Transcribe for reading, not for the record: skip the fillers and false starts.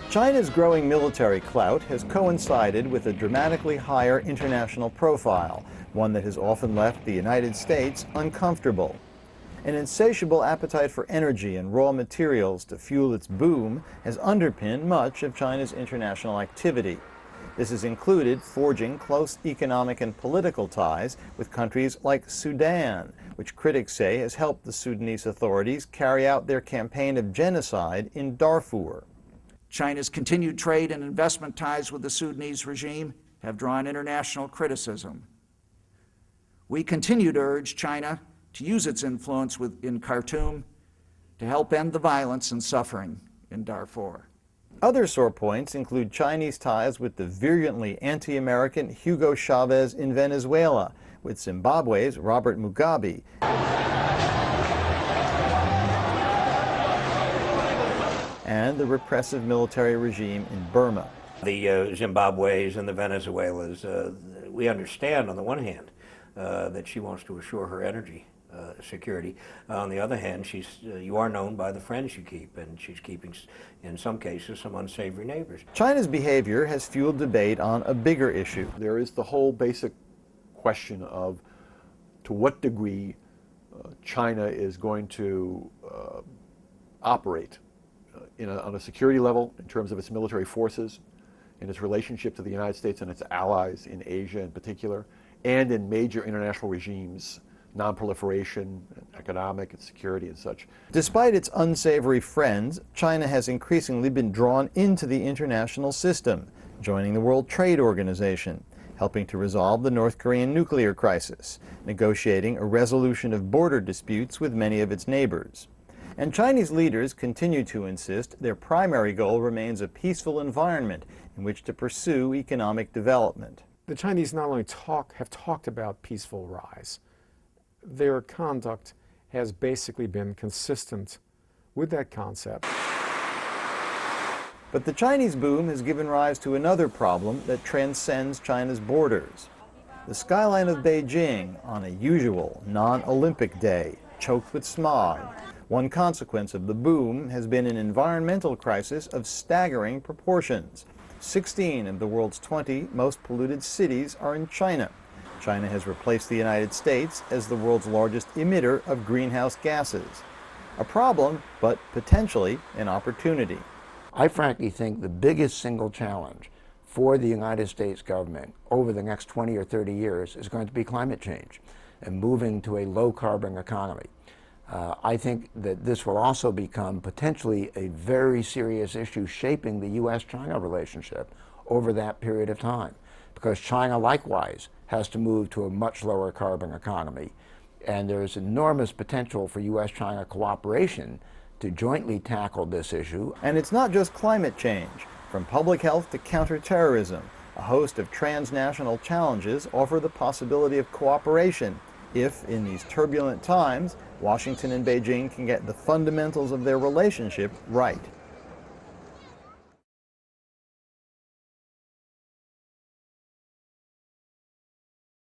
China's growing military clout has coincided with a dramatically higher international profile, one that has often left the United States uncomfortable. An insatiable appetite for energy and raw materials to fuel its boom has underpinned much of China's international activity. This has included forging close economic and political ties with countries like Sudan, which critics say has helped the Sudanese authorities carry out their campaign of genocide in Darfur. China's continued trade and investment ties with the Sudanese regime have drawn international criticism. We continue to urge China to use its influence in Khartoum to help end the violence and suffering in Darfur. Other sore points include Chinese ties with the virulently anti-American Hugo Chavez in Venezuela, with Zimbabwe's Robert Mugabe, and the repressive military regime in Burma. The Zimbabwe's and the Venezuelans, we understand on the one hand that she wants to assure her energy security. On the other hand, you are known by the friends you keep, and she's keeping, in some cases, some unsavory neighbors. China's behavior has fueled debate on a bigger issue. There is the whole basic question of to what degree China is going to operate on a security level in terms of its military forces, in its relationship to the United States and its allies in Asia in particular, and in major international regimes, non-proliferation, economic and security and such. Despite its unsavory friends, China has increasingly been drawn into the international system, joining the World Trade Organization, helping to resolve the North Korean nuclear crisis, negotiating a resolution of border disputes with many of its neighbors. And Chinese leaders continue to insist their primary goal remains a peaceful environment in which to pursue economic development. The Chinese not only have talked about peaceful rise, their conduct has basically been consistent with that concept. But the Chinese boom has given rise to another problem that transcends China's borders. The skyline of Beijing on a usual non-Olympic day, choked with smog. One consequence of the boom has been an environmental crisis of staggering proportions. 16 of the world's 20 most polluted cities are in China. China has replaced the United States as the world's largest emitter of greenhouse gases. A problem, but potentially an opportunity. I frankly think the biggest single challenge for the United States government over the next 20 or 30 years is going to be climate change and moving to a low-carbon economy. I think that this will also become potentially a very serious issue shaping the U.S. China relationship over that period of time, because China likewise has to move to a much lower carbon economy, and there's enormous potential for U.S. China cooperation to jointly tackle this issue. And it's not just climate change. From public health to counterterrorism, a host of transnational challenges offer the possibility of cooperation if, in these turbulent times, Washington and Beijing can get the fundamentals of their relationship right.